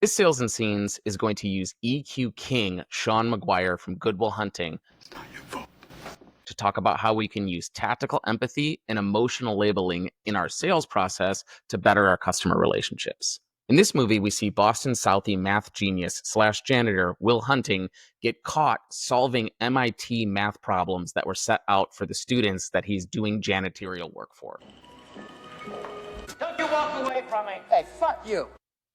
This Sales and Scenes is going to use EQ King Sean Maguire from Good Will Hunting to talk about how we can use tactical empathy and emotional labeling in our sales process to better our customer relationships. In this movie, we see Boston Southie math genius / janitor Will Hunting get caught solving MIT math problems that were set out for the students that he's doing janitorial work for. Don't you walk away from me. Hey, fuck you.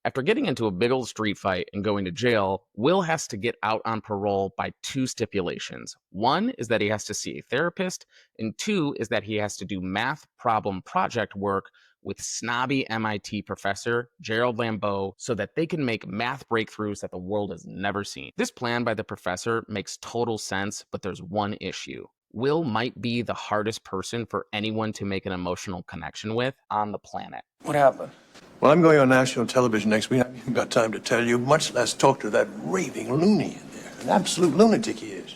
After getting into a big old street fight and going to jail, Will has to get out on parole by 2 stipulations. 1 is that he has to see a therapist, and 2 is that he has to do math problem project work with snobby MIT professor Gerald Lambeau so that they can make math breakthroughs that the world has never seen. This plan by the professor makes total sense, but there's one issue. Will might be the hardest person for anyone to make an emotional connection with on the planet. What happened? Well, I'm going on national television next week. I haven't even got time to tell you, much less talk to that raving loony in there. An absolute lunatic he is.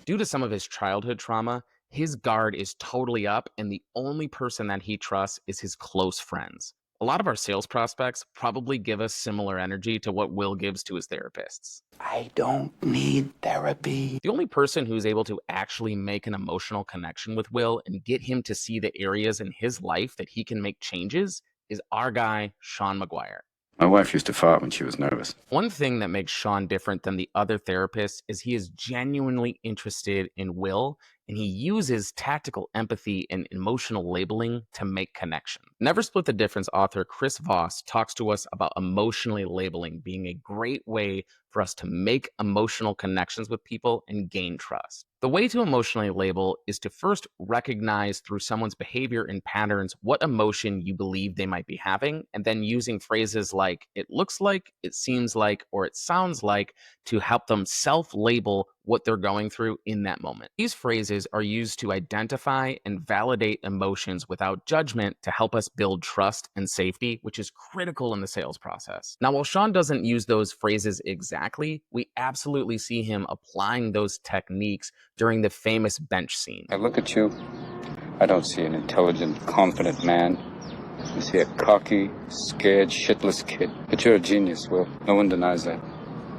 Due to some of his childhood trauma, his guard is totally up, and the only person that he trusts is his close friends. A lot of our sales prospects probably give us similar energy to what Will gives to his therapists. I don't need therapy. The only person who's able to actually make an emotional connection with Will and get him to see the areas in his life that he can make changes is our guy, Sean Maguire. My wife used to fart when she was nervous. One thing that makes Sean different than the other therapists is he is genuinely interested in Will, and he uses tactical empathy and emotional labeling to make connection. Never Split the Difference author Chris Voss talks to us about emotionally labeling being a great way for us to make emotional connections with people and gain trust. The way to emotionally label is to first recognize through someone's behavior and patterns what emotion you believe they might be having, and then using phrases like it looks like, it seems like, or it sounds like to help them self-label what they're going through in that moment. These phrases are used to identify and validate emotions without judgment to help us build trust and safety, which is critical in the sales process. Now, while Sean doesn't use those phrases exactly, we absolutely see him applying those techniques during the famous bench scene. I look at you, I don't see an intelligent, confident man. I see a cocky, scared, shitless kid. But you're a genius, Will. No one denies that.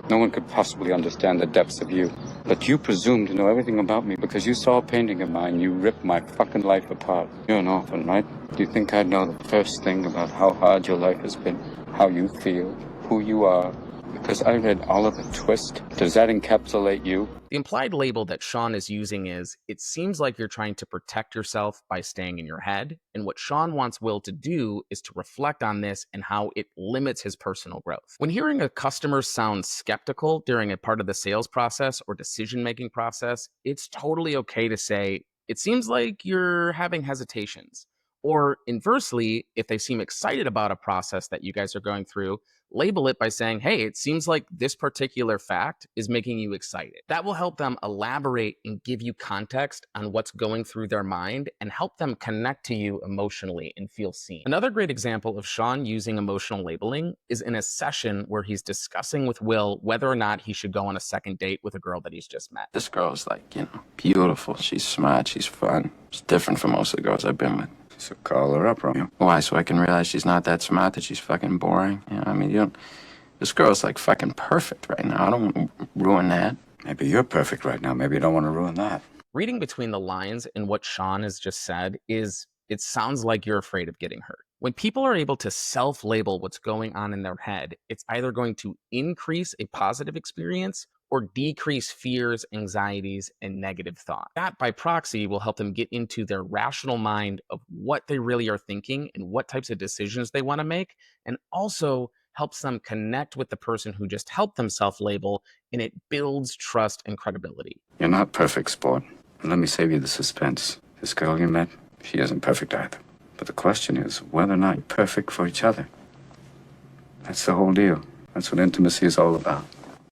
No one could possibly understand the depths of you. But you presume to know everything about me because you saw a painting of mine. You ripped my fucking life apart. You're an orphan, right? Do you think I'd know the first thing about how hard your life has been? How you feel? Who you are? Because I read Oliver Twist. Does that encapsulate you? The implied label that Sean is using is, it seems like you're trying to protect yourself by staying in your head, and what Sean wants Will to do is to reflect on this and how it limits his personal growth. When hearing a customer sound skeptical during a part of the sales process or decision-making process, it's totally okay to say, it seems like you're having hesitations. Or inversely, if they seem excited about a process that you guys are going through, label it by saying, hey, it seems like this particular fact is making you excited. That will help them elaborate and give you context on what's going through their mind and help them connect to you emotionally and feel seen. Another great example of Sean using emotional labeling is in a session where he's discussing with Will whether or not he should go on a second date with a girl that he's just met. This girl's like, beautiful. She's smart. She's fun. She's different from most of the girls I've been with. So call her up, Romeo. Why? So I can realize she's not that smart, that she's fucking boring? This girl's like fucking perfect right now. I don't want to ruin that. Maybe you're perfect right now. Maybe you don't want to ruin that. Reading between the lines in what Sean has just said is, it sounds like you're afraid of getting hurt. When people are able to self-label what's going on in their head, it's either going to increase a positive experience or decrease fears, anxieties, and negative thought. That, by proxy, will help them get into their rational mind of what they really are thinking and what types of decisions they want to make, and also helps them connect with the person who just helped them self-label, and it builds trust and credibility. You're not perfect, sport. And let me save you the suspense. This girl you met, she isn't perfect either. But the question is whether or not you're perfect for each other. That's the whole deal. That's what intimacy is all about.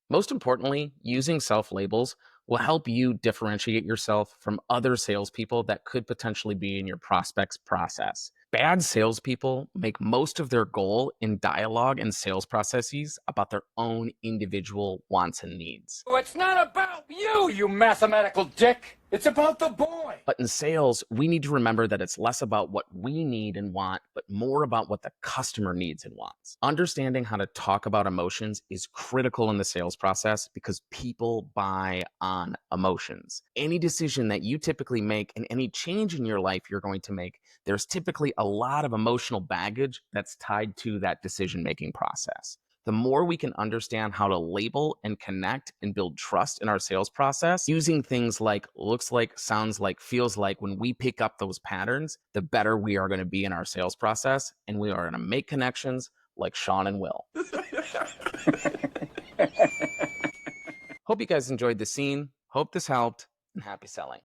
Most importantly, using self-labels will help you differentiate yourself from other salespeople that could potentially be in your prospect's process. Bad salespeople make most of their goal in dialogue and sales processes about their own individual wants and needs. It's not about you, you mathematical dick. It's about the boy. But in sales, we need to remember that it's less about what we need and want, but more about what the customer needs and wants. Understanding how to talk about emotions is critical in the sales process because people buy on emotions. Any decision that you typically make and any change in your life you're going to make, there's typically a lot of emotional baggage that's tied to that decision-making process. The more we can understand how to label and connect and build trust in our sales process using things like looks like, sounds like, feels like, when we pick up those patterns, the better we are going to be in our sales process. And we are going to make connections like Sean and Will. Hope you guys enjoyed the scene. Hope this helped, and happy selling.